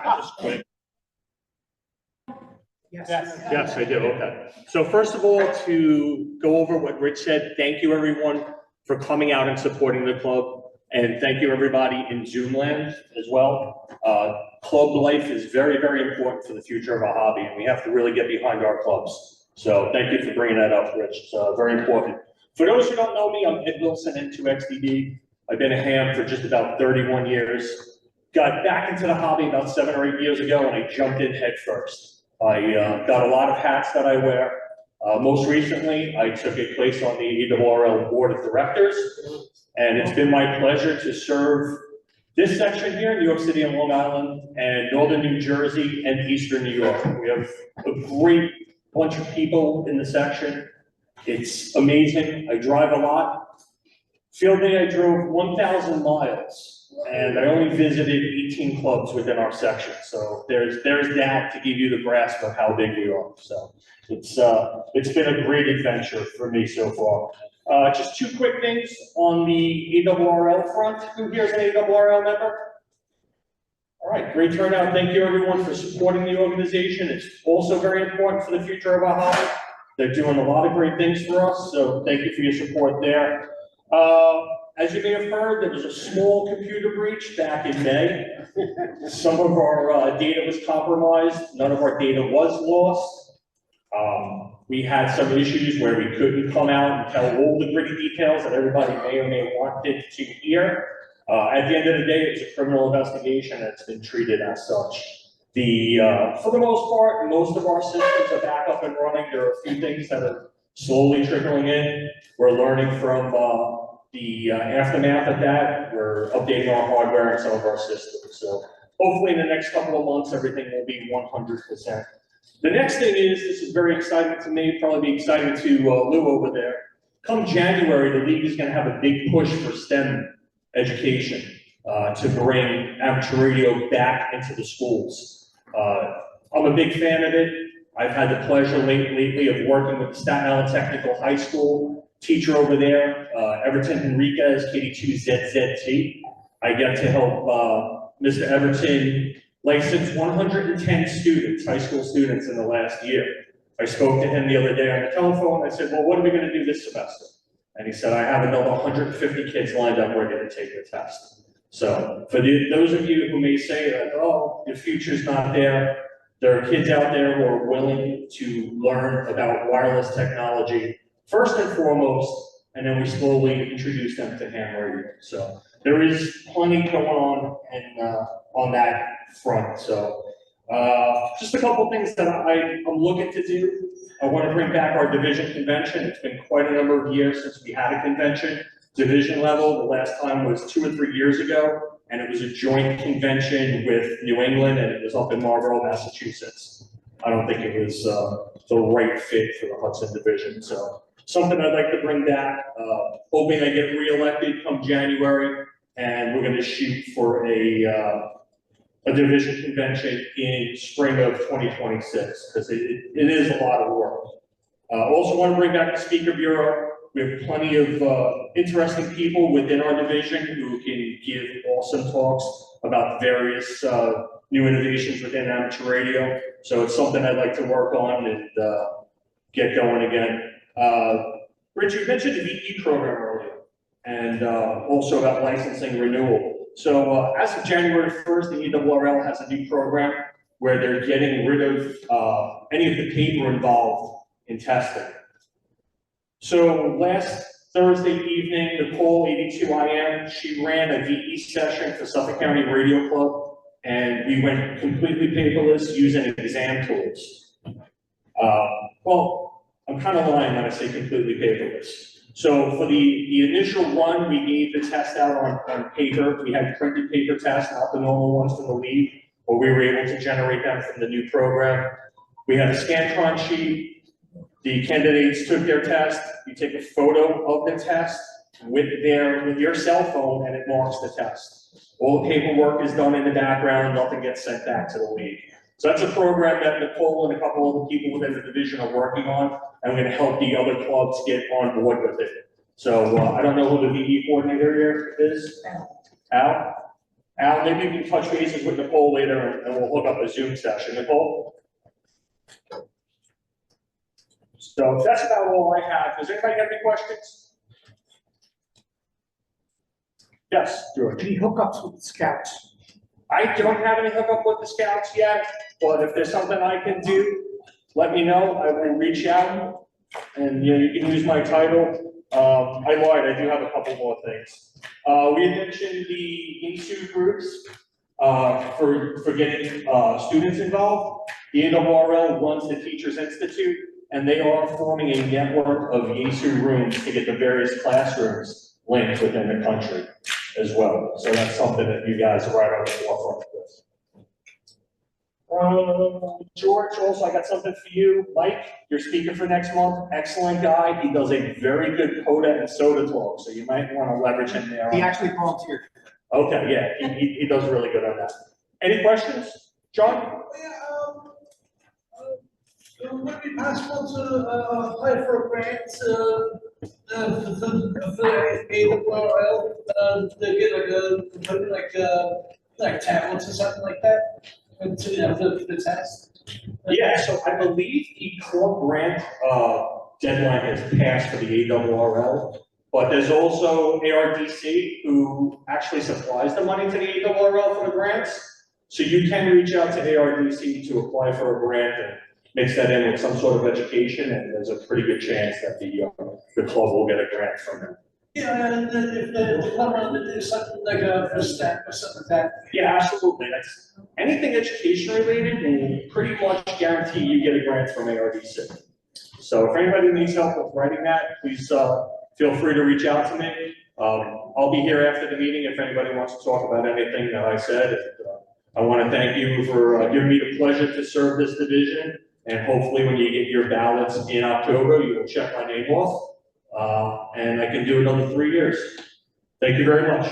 Just quick. Yes. Yes, I do. Okay. So first of all, to go over what Rich said, thank you everyone for coming out and supporting the club. And thank you everybody in Zoom land as well. Club life is very, very important for the future of our hobby, and we have to really get behind our clubs. So thank you for bringing that up, Rich. It's very important. For those who don't know me, I'm Ed Wilson, N2XDD. I've been a ham for just about 31 years. Got back into the hobby about 7 or 8 years ago, and I jumped in head first. I got a lot of hats that I wear. Most recently, I took a place on the ARRL Board of Directors, and it's been my pleasure to serve this section here, New York City and Long Island, and Northern New Jersey and Eastern New York. We have a great bunch of people in the section. It's amazing. I drive a lot. Field day, I drove 1,000 miles, and I only visited 18 clubs within our section. So there's that to give you the grasp of how big we are. So it's been a great adventure for me so far. Just two quick things on the ARRL front. Who here is an ARRL member? All right, great turnout. Thank you everyone for supporting the organization. It's also very important for the future of our hobby. They're doing a lot of great things for us, so thank you for your support there. As you may have heard, there was a small computer breach back in May. Some of our data was compromised. None of our data was lost. We had some issues where we couldn't come out and tell all the gritty details that everybody may or may wanted to hear. At the end of the day, it's a criminal investigation and it's been treated as such. For the most part, most of our systems are back up and running. There are a few things that are slowly trickling in. We're learning from the aftermath of that. We're updating our hardware and some of our systems. So hopefully in the next couple of months, everything will be 100%. The next thing is, this is very exciting to me, probably be exciting to Lou over there. Come January, the league is going to have a big push for STEM education to bring amateur radio back into the schools. I'm a big fan of it. I've had the pleasure lately of working with the Staten Island Technical High School teacher over there, Everton Henriquez, KD2ZZT. I get to help Mr. Everton license 110 students, high school students, in the last year. I spoke to him the other day on the telephone. I said, well, what are we going to do this semester? And he said, I have another 150 kids lined up ready to take the test. So for those of you who may say that, oh, the future's not there, there are kids out there who are willing to learn about wireless technology, first and foremost, and then we slowly introduce them to ham radio. So there is plenty going on that front. So just a couple things that I'm looking to do. I want to bring back our division convention. It's been quite a number of years since we had a convention, division level. The last time was 2 or 3 years ago, and it was a joint convention with New England, and it was up in Marlborough, Massachusetts. I don't think it was the right fit for the Hudson division. So something I'd like to bring back, hoping I get reelected come January, and we're going to shoot for a division convention in spring of 2026, because it is a lot of work. Also want to bring back the speaker bureau. We have plenty of interesting people within our division who can give awesome talks about various new innovations within amateur radio. So it's something I'd like to work on and get going again. Rich, you mentioned the VE program earlier, and also about licensing renewal. So as of January 1st, the ARRL has a new program where they're getting rid of any of the paper involved in testing. So last Thursday evening, Nicole, 82IM, she ran a VE session for Suffolk County Radio Club, and we went completely paperless using exam tools. Well, I'm kind of lying when I say completely paperless. So for the initial run, we gave the test out on paper. We had printed paper tests, not the normal ones from the league, but we were able to generate them from the new program. We had a Scantron sheet. The candidates took their test. You take a photo of the test with your cell phone, and it marks the test. All the paperwork is done in the background. Nothing gets sent back to the league. So that's a program that Nicole and a couple of the people within the division are working on, and we're going to help the other clubs get on board with it. So I don't know who the VE coordinator here is. Al? Al, maybe you can touch bases with Nicole later and we'll hook up a Zoom session. Nicole? So that's about all I have. Does anybody have any questions? Yes, George. Any hookups with the scouts? I don't have any hookup with the scouts yet, but if there's something I can do, let me know. I will reach out. And you can use my title. I lied, I do have a couple more things. We had mentioned the INSU groups for getting students involved. The ARRL runs the Teachers Institute, and they are forming a network of INSU rooms to get the various classrooms linked within the country as well. So that's something that you guys are right on the forefront of this. George, also, I got something for you. Mike, your speaker for next month, excellent guy. He does a very good coda and soda talk, so you might want to leverage him there. He actually volunteered. Okay, yeah, he does really good on that. Any questions, John? Would it be possible to apply for a grant for ARRL to get like tablets or something like that for the test? Yeah, so I believe the core grant deadline has passed for the ARRL, but there's also ARDC who actually supplies the money to the ARRL for the grants. So you can reach out to ARDC to apply for a grant and mix that in with some sort of education, and there's a pretty good chance that the club will get a grant from them. Yeah, and then if the club wanted to do something like a step or something like that. Yeah, absolutely. That's anything education related will pretty much guarantee you get a grant from ARDC. So if anybody needs help with writing that, please feel free to reach out to me. I'll be here after the meeting if anybody wants to talk about anything that I said. I want to thank you for giving me the pleasure to serve this division. And hopefully when you get your ballots in October, you will check my name off. And I can do another 3 years. Thank you very much.